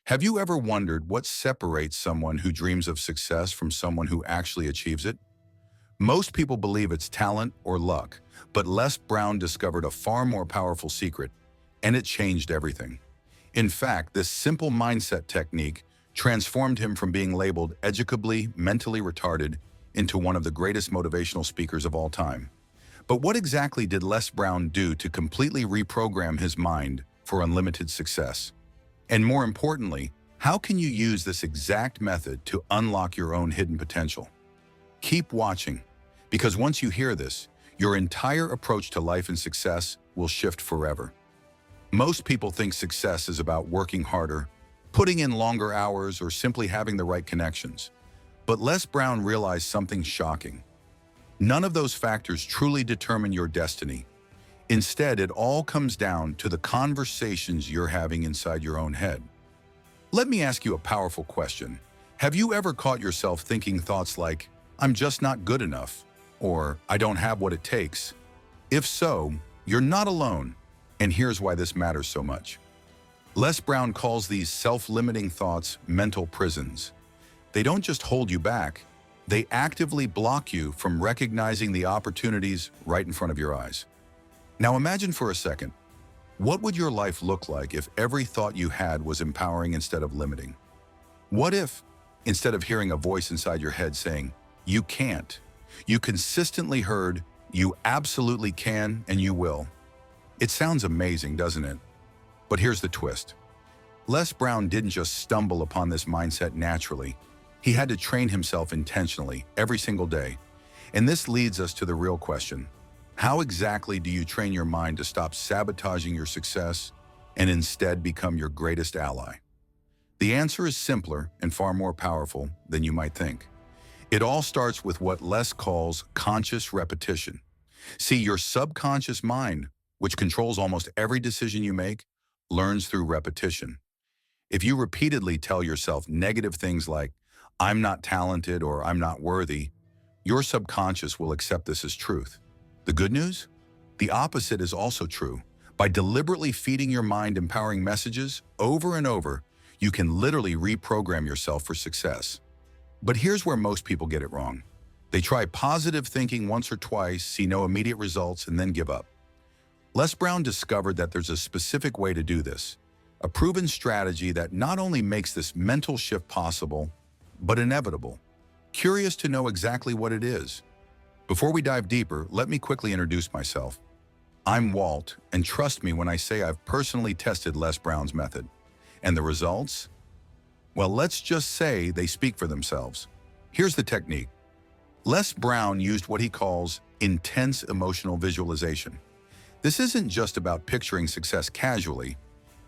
Have you ever wondered what separates someone who dreams of success from someone who actually achieves it? Most people believe it's talent or luck, but Les Brown discovered a far more powerful secret, and it changed everything. In fact, this simple mindset technique transformed him from being labeled educably mentally retarded into one of the greatest motivational speakers of all time. But what exactly did Les Brown do to completely reprogram his mind for unlimited success? And more importantly, how can you use this exact method to unlock your own hidden potential? Keep watching, because once you hear this, your entire approach to life and success will shift forever. Most people think success is about working harder, putting in longer hours, or simply having the right connections. But Les Brown realized something shocking. None of those factors truly determine your destiny. Instead, it all comes down to the conversations you're having inside your own head. Let me ask you a powerful question. Have you ever caught yourself thinking thoughts like, "I'm just not good enough," or "I don't have what it takes"? If so, you're not alone, and here's why this matters so much. Les Brown calls these self-limiting thoughts mental prisons. They don't just hold you back, they actively block you from recognizing the opportunities right in front of your eyes. Now imagine for a second, what would your life look like if every thought you had was empowering instead of limiting? What if, instead of hearing a voice inside your head saying, "You can't," you consistently heard, "You absolutely can and you will"? It sounds amazing, doesn't it? But here's the twist. Les Brown didn't just stumble upon this mindset naturally. He had to train himself intentionally every single day. And this leads us to the real question. How exactly do you train your mind to stop sabotaging your success and instead become your greatest ally? The answer is simpler and far more powerful than you might think. It all starts with what Les calls conscious repetition. See, your subconscious mind, which controls almost every decision you make, learns through repetition. If you repeatedly tell yourself negative things like, "I'm not talented" or "I'm not worthy," your subconscious will accept this as truth. The good news? The opposite is also true. By deliberately feeding your mind empowering messages over and over, you can literally reprogram yourself for success. But here's where most people get it wrong. They try positive thinking once or twice, see no immediate results, and then give up. Les Brown discovered that there's a specific way to do this, a proven strategy that not only makes this mental shift possible, but inevitable. Curious to know exactly what it is? Before we dive deeper, let me quickly introduce myself. I'm Walt, and trust me when I say I've personally tested Les Brown's method. And the results? Well, let's just say they speak for themselves. Here's the technique. Les Brown used what he calls intense emotional visualization. This isn't just about picturing success casually,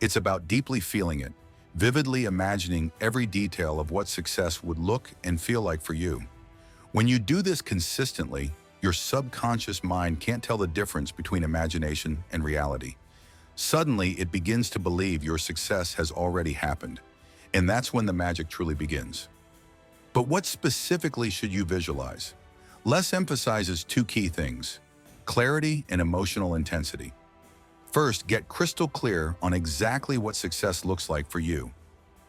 it's about deeply feeling it, vividly imagining every detail of what success would look and feel like for you. When you do this consistently, your subconscious mind can't tell the difference between imagination and reality. Suddenly, it begins to believe your success has already happened, and that's when the magic truly begins. But what specifically should you visualize? Les emphasizes two key things: clarity and emotional intensity. First, get crystal clear on exactly what success looks like for you.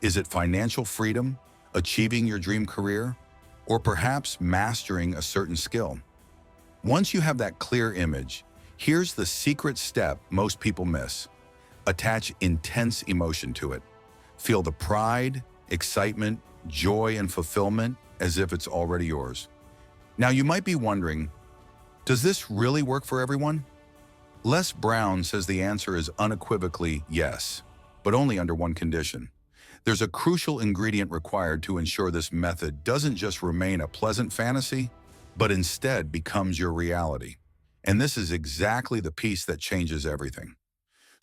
Is it financial freedom, achieving your dream career, or perhaps mastering a certain skill? Once you have that clear image, here's the secret step most people miss. Attach intense emotion to it. Feel the pride, excitement, joy, and fulfillment as if it's already yours. Now you might be wondering, does this really work for everyone? Les Brown says the answer is unequivocally yes, but only under one condition. There's a crucial ingredient required to ensure this method doesn't just remain a pleasant fantasy, but instead becomes your reality. And this is exactly the piece that changes everything.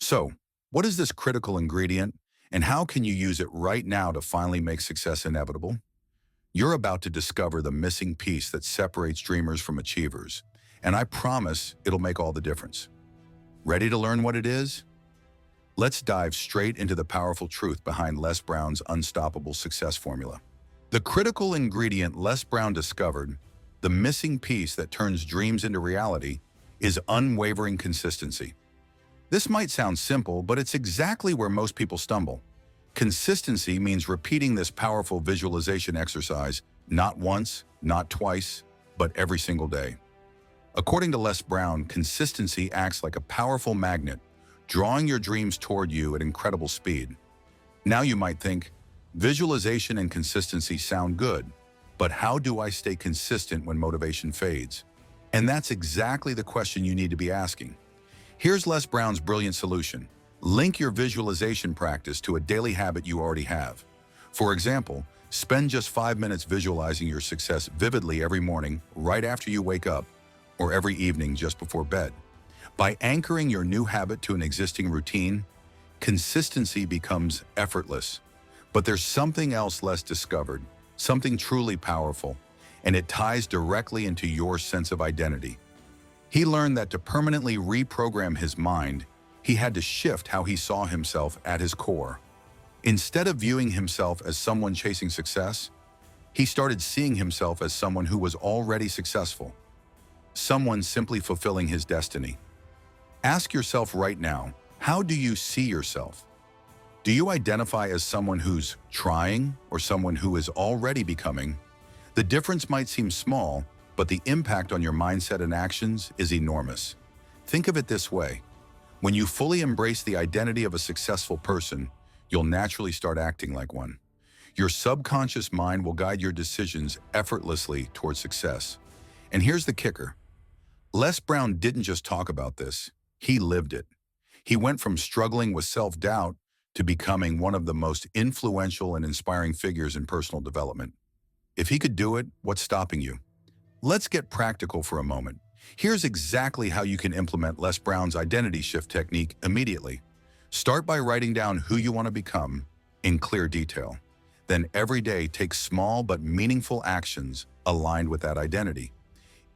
So, what is this critical ingredient, and how can you use it right now to finally make success inevitable? You're about to discover the missing piece that separates dreamers from achievers, and I promise it'll make all the difference. Ready to learn what it is? Let's dive straight into the powerful truth behind Les Brown's unstoppable success formula. The critical ingredient Les Brown discovered, the missing piece that turns dreams into reality, is unwavering consistency. This might sound simple, but it's exactly where most people stumble. Consistency means repeating this powerful visualization exercise not once, not twice, but every single day. According to Les Brown, consistency acts like a powerful magnet, drawing your dreams toward you at incredible speed. Now you might think, visualization and consistency sound good, but how do I stay consistent when motivation fades? And that's exactly the question you need to be asking. Here's Les Brown's brilliant solution. Link your visualization practice to a daily habit you already have. For example, spend just 5 minutes visualizing your success vividly every morning right after you wake up, or every evening just before bed. By anchoring your new habit to an existing routine, consistency becomes effortless. But there's something else Les discovered, something truly powerful, and it ties directly into your sense of identity. He learned that to permanently reprogram his mind, he had to shift how he saw himself at his core. Instead of viewing himself as someone chasing success, he started seeing himself as someone who was already successful, someone simply fulfilling his destiny. Ask yourself right now, how do you see yourself? Do you identify as someone who's trying or someone who is already becoming? The difference might seem small, but the impact on your mindset and actions is enormous. Think of it this way. When you fully embrace the identity of a successful person, you'll naturally start acting like one. Your subconscious mind will guide your decisions effortlessly towards success. And here's the kicker. Les Brown didn't just talk about this, he lived it. He went from struggling with self-doubt to becoming one of the most influential and inspiring figures in personal development. If he could do it, what's stopping you? Let's get practical for a moment. Here's exactly how you can implement Les Brown's identity shift technique immediately. Start by writing down who you want to become in clear detail. Then every day take small but meaningful actions aligned with that identity.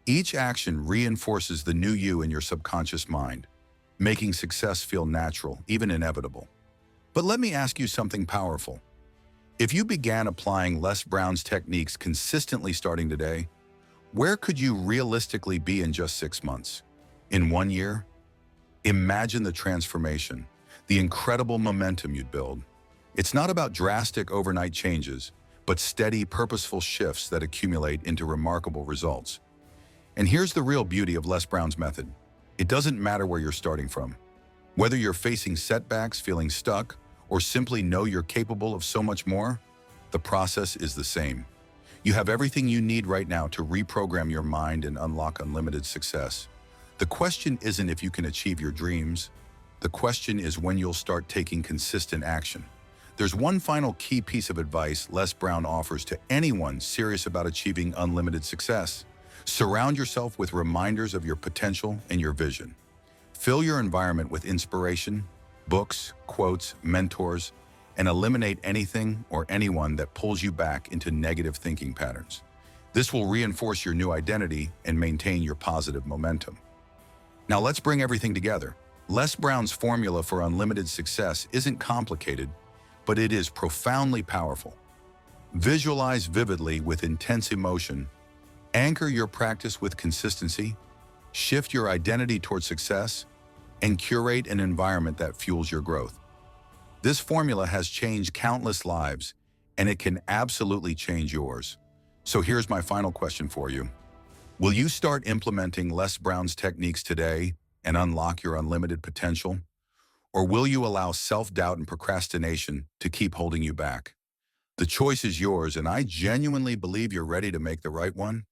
Each action reinforces the new you in your subconscious mind, making success feel natural, even inevitable. But let me ask you something powerful. If you began applying Les Brown's techniques consistently starting today, where could you realistically be in just 6 months? In 1 year? Imagine the transformation, the incredible momentum you'd build. It's not about drastic overnight changes, but steady, purposeful shifts that accumulate into remarkable results. And here's the real beauty of Les Brown's method. It doesn't matter where you're starting from. Whether you're facing setbacks, feeling stuck, or simply know you're capable of so much more, the process is the same. You have everything you need right now to reprogram your mind and unlock unlimited success. The question isn't if you can achieve your dreams. The question is when you'll start taking consistent action. There's one final key piece of advice Les Brown offers to anyone serious about achieving unlimited success. Surround yourself with reminders of your potential and your vision. Fill your environment with inspiration, books, quotes, mentors, and eliminate anything or anyone that pulls you back into negative thinking patterns. This will reinforce your new identity and maintain your positive momentum. Now let's bring everything together. Les Brown's formula for unlimited success isn't complicated, but it is profoundly powerful. Visualize vividly with intense emotion, anchor your practice with consistency, shift your identity toward success, and curate an environment that fuels your growth. This formula has changed countless lives, and it can absolutely change yours. So here's my final question for you. Will you start implementing Les Brown's techniques today and unlock your unlimited potential? Or will you allow self-doubt and procrastination to keep holding you back? The choice is yours, and I genuinely believe you're ready to make the right one.